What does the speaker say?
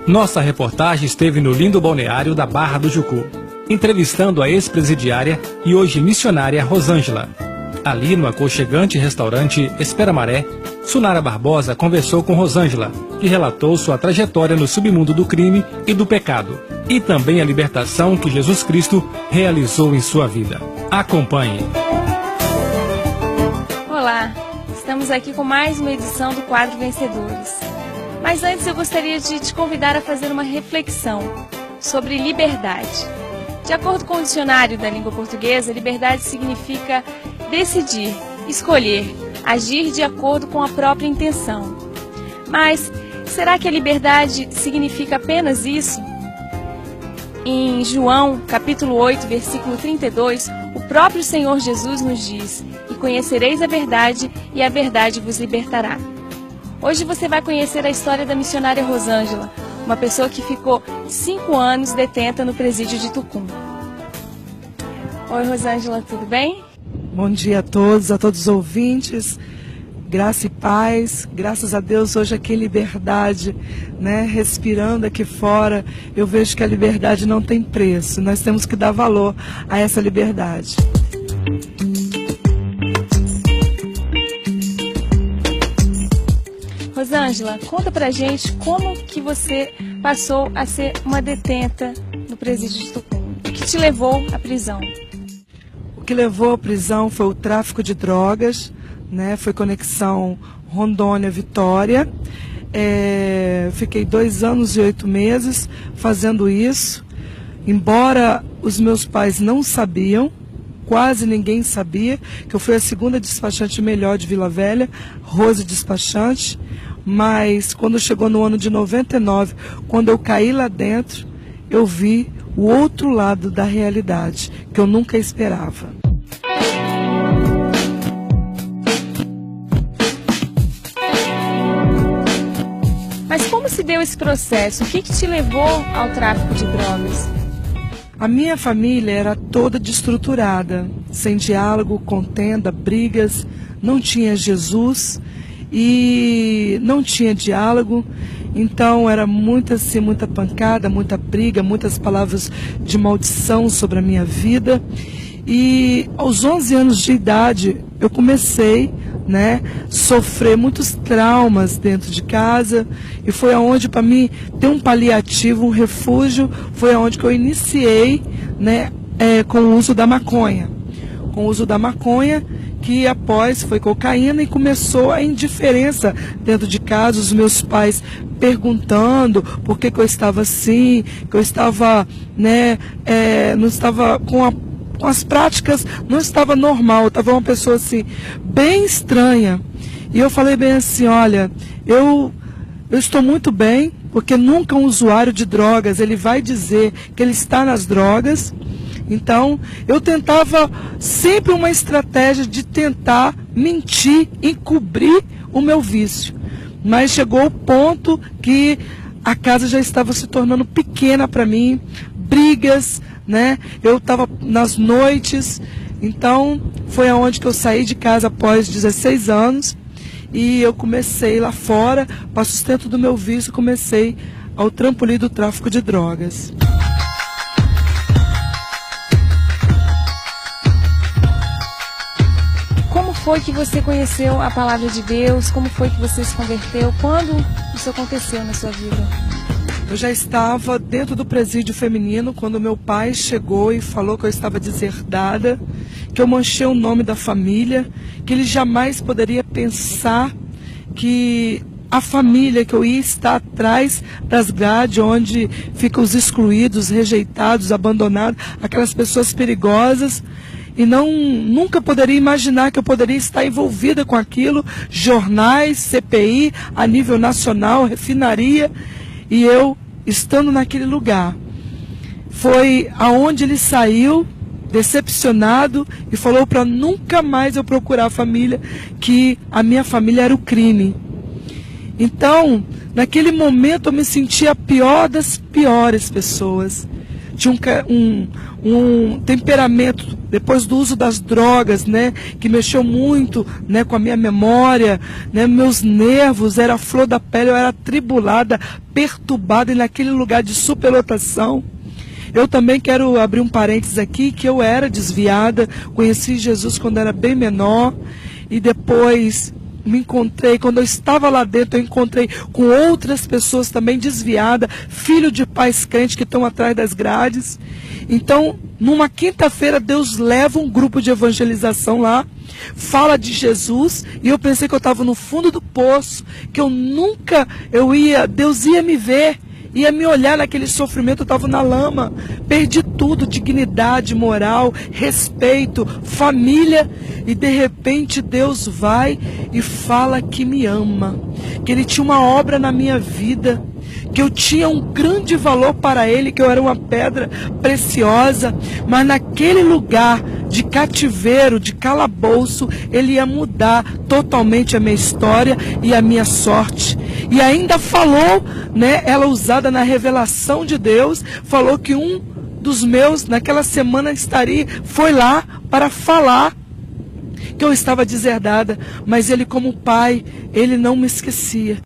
Nossa reportagem esteve no lindo balneário da Barra do Jucu, entrevistando a ex-presidiária e hoje missionária Rosângela. Ali no aconchegante restaurante Espera Maré, Sunara Barbosa conversou com Rosângela, que relatou sua trajetória no submundo do crime e do pecado, e também a libertação que Jesus Cristo realizou em sua vida. Acompanhe. Olá, estamos aqui com mais uma edição do quadro Vencedores. Mas antes eu gostaria de te convidar a fazer uma reflexão sobre liberdade. De acordo com o dicionário da língua portuguesa, liberdade significa decidir, escolher, agir de acordo com a própria intenção. Mas será que a liberdade significa apenas isso? Em João, capítulo 8, versículo 32, o próprio Senhor Jesus nos diz: "E conhecereis a verdade, e a verdade vos libertará." Hoje você vai conhecer a história da missionária Rosângela, uma pessoa que ficou 5 anos detenta no presídio de Tucum. Oi, Rosângela, tudo bem? Bom dia a todos os ouvintes. Graça e paz, graças a Deus hoje aqui em liberdade, né? Respirando aqui fora, eu vejo que a liberdade não tem preço. Nós temos que dar valor a essa liberdade. Rosângela, conta pra gente como que você passou a ser uma detenta no presídio de Tucum. O que te levou à prisão? O que levou à prisão foi o tráfico de drogas, né? Foi conexão Rondônia-Vitória. Fiquei 2 anos e 8 meses fazendo isso. Embora os meus pais não sabiam, quase ninguém sabia, que eu fui a segunda despachante melhor de Vila Velha, Rose Despachante. Mas quando chegou no ano de 99, quando eu caí lá dentro, eu vi o outro lado da realidade, que eu nunca esperava. Mas como se deu esse processo? O que te levou ao tráfico de drogas? A minha família era toda destruturada, sem diálogo, contenda, brigas, não tinha Jesus e não tinha diálogo, então era muita pancada, muita briga, muitas palavras de maldição sobre a minha vida. E aos 11 anos de idade eu comecei, né, sofrer muitos traumas dentro de casa, e foi aonde para mim ter um paliativo, um refúgio, foi aonde que eu iniciei, né, com o uso da maconha. Com o uso da maconha, que após foi cocaína, e começou a indiferença dentro de casa, os meus pais perguntando por que eu estava assim, que eu estava, né, não estava com as práticas, não estava normal, eu estava uma pessoa assim, bem estranha. E eu falei bem assim: olha, eu estou muito bem, porque nunca um usuário de drogas, ele vai dizer que ele está nas drogas. Então, eu tentava sempre uma estratégia de tentar mentir, encobrir o meu vício. Mas chegou o ponto que a casa já estava se tornando pequena para mim, brigas, né? Eu estava nas noites, então foi aonde que eu saí de casa após 16 anos e eu comecei lá fora, para sustento do meu vício, comecei ao trampolim do tráfico de drogas. Como foi que você conheceu a palavra de Deus? Como foi que você se converteu? Quando isso aconteceu na sua vida? Eu já estava dentro do presídio feminino quando meu pai chegou e falou que eu estava deserdada, que eu manchei o nome da família, que ele jamais poderia pensar que a família, que eu ia estar atrás das grades, onde ficam os excluídos, rejeitados, abandonados, aquelas pessoas perigosas. E nunca poderia imaginar que eu poderia estar envolvida com aquilo, jornais, CPI, a nível nacional, refinaria, e eu estando naquele lugar. Foi aonde ele saiu, decepcionado, e falou para nunca mais eu procurar a família, que a minha família era o crime. Então, naquele momento eu me sentia a pior das piores pessoas. tinha um temperamento, depois do uso das drogas, né, que mexeu muito, né, com a minha memória, né, meus nervos, era a flor da pele, eu era atribulada, perturbada, e naquele lugar de superlotação. Eu também quero abrir um parênteses aqui, que eu era desviada, conheci Jesus quando era bem menor, e depois me encontrei, quando eu estava lá dentro, eu encontrei com outras pessoas também desviadas, filho de pais crentes que estão atrás das grades. Então, numa quinta-feira, Deus leva um grupo de evangelização lá, fala de Jesus, e eu pensei que eu estava no fundo do poço, que Deus ia me ver, ia me olhar naquele sofrimento, eu estava na lama, perdi tudo, dignidade, moral, respeito, família, e de repente Deus vai e fala que me ama, que Ele tinha uma obra na minha vida, que eu tinha um grande valor para Ele, que eu era uma pedra preciosa, mas naquele lugar de cativeiro, de calabouço, Ele ia mudar totalmente a minha história e a minha sorte. E ainda falou, né, ela usada na revelação de Deus, falou que um dos meus, naquela semana, foi lá para falar que eu estava deserdada, mas Ele, como pai, Ele não me esquecia.